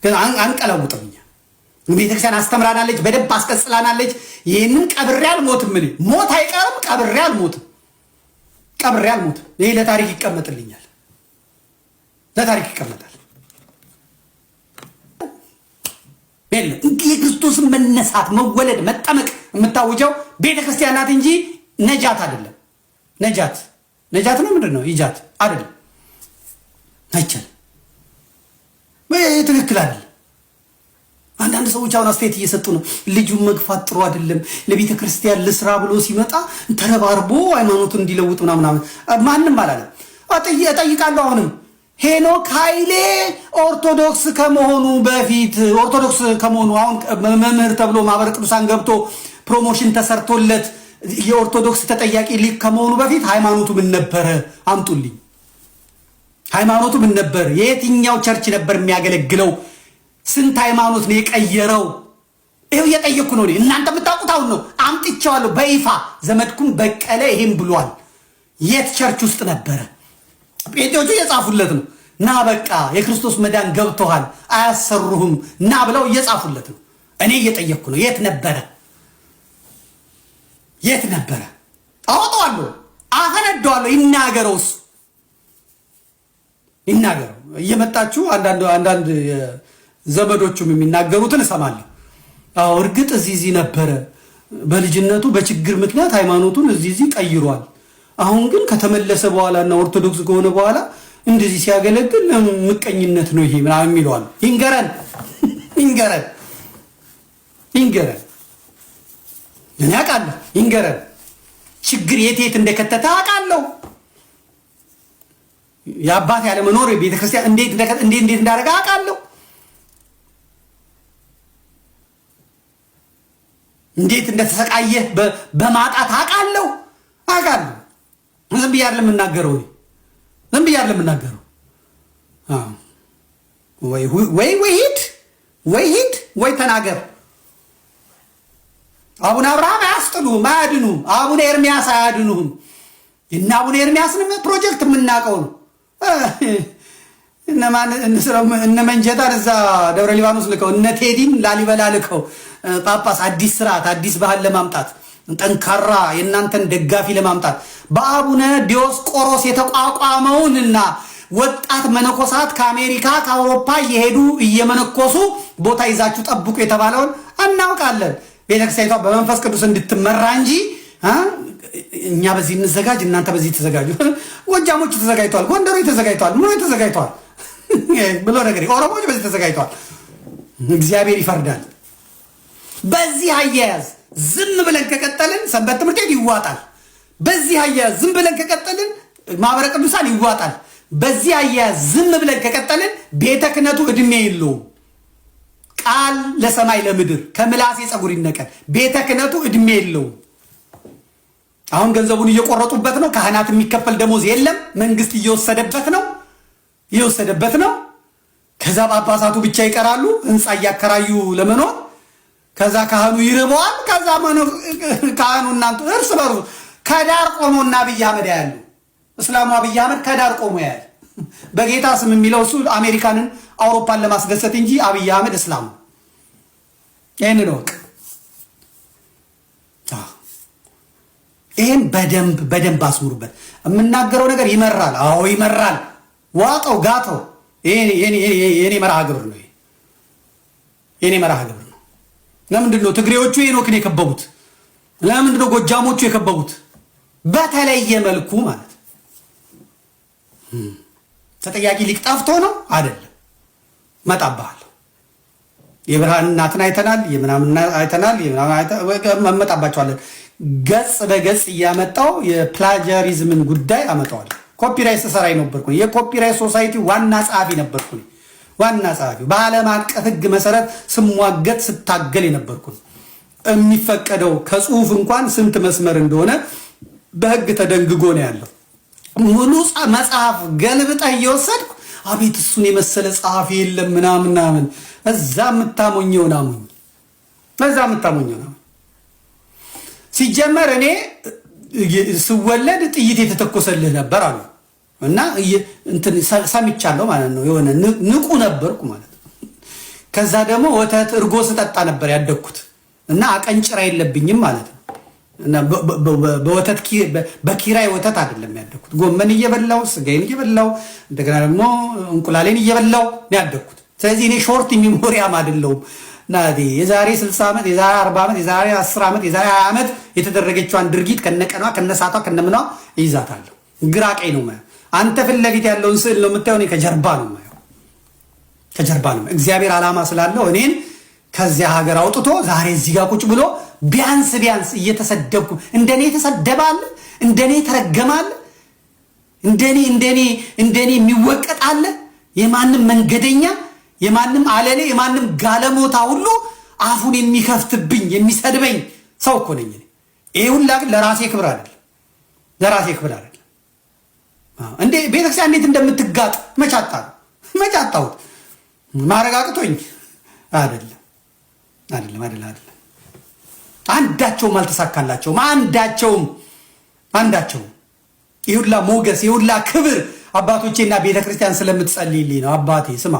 ግን አንቀላውጥም። እኛ ቤተክርስቲያን አስተምራናለች፣ በደንብ አስቀጽላናለች። ይህንን ቀብሬ አልሞትም። እኔ ሞት አይቀርም፣ ቀብሬ አልሞትም። ይሄ ለታሪክ ይቀመጥልኛል፣ ለታሪክ ይቀመጣል። የክርስቶስን መነሳት፣ መወለድ፣ መጠመቅ የምታውጀው ቤተክርስቲያን ናት እንጂ ነጃት አይደለም። ነጃት ነው ምንድን ነው? ይጃት አይደለም። አይቻልም። ትክክል አይደለም። አንዳንድ ሰዎች አሁን አስተያየት እየሰጡ ነው። ልጁን መግፋት ጥሩ አይደለም፣ ለቤተ ክርስቲያን ልስራ ብሎ ሲመጣ ተረባርቦ ሃይማኖቱን እንዲለውጥ ምናምን ማንም አላለም። እጠይቃለሁ አሁንም ሄኖክ ኃይሌ ኦርቶዶክስ ከመሆኑ በፊት አሁን መምህር ተብሎ ማህበረ ቅዱሳን ገብቶ ፕሮሞሽን ተሰርቶለት የኦርቶዶክስ ተጠያቂ ሊቅ ከመሆኑ በፊት ሃይማኖቱ ምን ነበረ? አምጡልኝ። ሃይማኖቱ ምን ነበር? የየትኛው ቸርች ነበር የሚያገለግለው? ስንት ሃይማኖት ነው የቀየረው? ይኸው እየጠየቅኩ ነው። እናንተ የምታውቁት አሁን ነው። አምጥቼዋለሁ በይፋ ዘመድኩን በቀለ ይሄን ብሏል። የት ቸርች ውስጥ ነበረ? ጴንጤዎቹ እየጻፉለት ነው። ና በቃ የክርስቶስ መዳን ገብቶሃል፣ አያሰሩህም ና ብለው እየጻፉለት ነው። እኔ እየጠየቅኩ ነው። የት ነበረ? አወጣዋለሁ፣ አፈነደዋለሁ። ይናገረው፣ እሱ ይናገረው። እየመጣችሁ አንዳንድ ዘመዶቹም የሚናገሩትን እሰማለሁ። አዎ እርግጥ እዚህ ነበረ። በልጅነቱ በችግር ምክንያት ሃይማኖቱን እዚህ ቀይሯል። አሁን ግን ከተመለሰ በኋላ እና ኦርቶዶክስ ከሆነ በኋላ እንደዚህ ሲያገለግል ምቀኝነት ነው ይሄ ምናምን የሚለዋል። ይንገረን። እኔ አውቃለሁ። ይንገረን። ችግር የት እንደከተተ አውቃለሁ። የአባት ያለ መኖር ቤተክርስቲያን እንዴት እንዳደረገ አውቃለሁ። እንዴት እንደተሰቃየ በማጣት አውቃለሁ። ዝም ብዬ አይደለም የምናገረው። ወይ ሂድ ወይ ተናገር። አቡነ አብርሃም አያስጥሉም፣ አያድኑም። አቡነ ኤርሚያስ አያድኑም። እና አቡነ ኤርሚያስንም ፕሮጀክት የምናውቀው ነው። እነ መንጀታን እዛ ደብረ ሊባኖስ ልከው፣ እነ ቴዲን ላሊበላ ልከው ጳጳስ አዲስ ስርዓት አዲስ ባህል ለማምጣት ጠንካራ የእናንተን ደጋፊ ለማምጣት በአቡነ ዲዮስቆሮስ የተቋቋመውንና ወጣት መነኮሳት ከአሜሪካ ከአውሮፓ እየሄዱ እየመነኮሱ ቦታ ይዛችሁ ጠብቁ የተባለውን እናውቃለን። ቤተክርስቲያኒቷ በመንፈስ ቅዱስ እንድትመራ እንጂ እኛ በዚህ እንዘጋጅ እናንተ በዚህ ተዘጋጁ። ጎጃሞች ተዘጋጅተዋል፣ ጎንደሮች ተዘጋጅተዋል፣ ምኖች ተዘጋጅተዋል ብሎ ነገር ኦሮሞዎች በዚህ ተዘጋጅተዋል። እግዚአብሔር ይፈርዳል። በዚህ አያያዝ ዝም ብለን ከቀጠልን ሰንበት ትምህርት ቤት ይዋጣል። በዚህ አያያዝ ዝም ብለን ከቀጠልን ማህበረ ቅዱሳን ይዋጣል። በዚህ አያያዝ ዝም ብለን ከቀጠልን ቤተ ክህነቱ እድሜ የለውም። ቃል ለሰማይ ለምድር ከምላሴ ፀጉር ይነቀል። ቤተ ክህነቱ እድሜ የለውም። አሁን ገንዘቡን እየቆረጡበት ነው። ካህናት የሚከፈል ደሞዝ የለም። መንግስት እየወሰደበት ነው። ከዛ ጳጳሳቱ ብቻ ይቀራሉ ህንፃ እያከራዩ ለመኖር። ከዛ ካህኑ ይርበዋል። ከዛ ካህኑ እናንተ እርስ በርሱ ከዳር ቆሞና አብይ አህመድ ያሉ እስላሙ አብይ አህመድ ከዳር ቆሞ ያያል። በጌታ ስም የሚለው እሱ አሜሪካንን አውሮፓን ለማስደሰት እንጂ አብይ አህመድ እስላሙ ይሄን ነው። ይሄን በደንብ አስምሩበት። የምናገረው ነገር ይመራል። አዎ ይመራል። ዋጠው ጋጠው። የኔ መርሃ ግብር ነው። የኔ መርሃ ግብር ነው። ለምንድን ነው ትግሬዎቹ ሄኖክን የከበቡት? ለምንድን ነው ጎጃሞቹ የከበቡት? በተለየ መልኩ ማለት ተጠያቂ ሊቅ ጠፍቶ ነው አይደለም። መጣባለሁ። የብርሃን እናትን አይተናል፣ የምናምን አይተናል፣ መጣባቸዋለን። ገጽ በገጽ እያመጣው የፕላጃሪዝምን ጉዳይ አመጣዋል። ኮፒራይት ተሰራይ ነበርኩ። የኮፒራይት ሶሳይቲ ዋና ጸሐፊ ነበርኩ። ዋና ጸሐፊ በዓለም አቀፍ ሕግ መሰረት ስሟገት ስታገል የነበርኩ። የሚፈቀደው ከጽሁፍ እንኳን ስንት መስመር እንደሆነ በሕግ ተደንግጎ ነው ያለው። ሙሉ መጽሐፍ ገልብጠህ እየወሰድኩ አቤት እሱን የመሰለ ጸሐፊ የለም ምናምን። እዛ የምታሞኘውን አሞኝ፣ ሲጀመር እኔ ስወለድ ጥይት የተተኮሰልህ ነበር አሉ እና እንትን ሰምቻለሁ ማለት ነው። የሆነ ንቁ ነበርኩ ማለት ነው። ከዛ ደግሞ ወተት እርጎ ስጠጣ ነበር ያደግኩት እና አቀንጭራ የለብኝም ማለት ነው። እና በወተት በኪራይ ወተት አይደለም ያደግኩት። ጎመን እየበላው ስጋዬን እየበላው እንደገና ደግሞ እንቁላሌን እየበላው ያደግኩት። ስለዚህ እኔ ሾርት ሚሞሪያም አይደለሁም። ናዲ የዛሬ 60 ዓመት የዛሬ 40 ዓመት የዛሬ 10 ዓመት የዛሬ 20 ዓመት የተደረገችዋን ድርጊት ከነቀኗ ከነሳቷ ከነምኗ ይዛታለሁ። ግራ ቀኝ ነው ማለት። አንተ ፊት ለፊት ያለውን ስዕል ነው የምታየው፣ እኔ ከጀርባ ነው የማየው። ከጀርባ ነው። እግዚአብሔር ዓላማ ስላለው እኔን ከዚያ ሀገር አውጥቶ ዛሬ እዚህ ጋር ቁጭ ብሎ ቢያንስ እየተሰደብኩ እንደኔ ተሰደባለ፣ እንደኔ ተረገማለ፣ እንደኔ የሚወቀጣለ፣ የማንም መንገደኛ የማንም አለሌ የማንም ጋለሞታ ሁሉ አፉን የሚከፍትብኝ የሚሰድበኝ ሰው እኮ ነኝ። ይሄ ሁላ ግን ለራሴ ክብር አይደለም፣ ለራሴ ክብር አይደለም። እንዴ ቤተክርስቲያን እንዴት እንደምትጋጥ መቻጣሁት ማረጋግጦኝ አይደለም። አንዳቸውም አልተሳካላቸውም። አንዳቸውም ይሁላ ሞገስ ይሁላ ክብር አባቶቼና ቤተክርስቲያን ስለምትጸልይልኝ ነው። አባቴ ስማ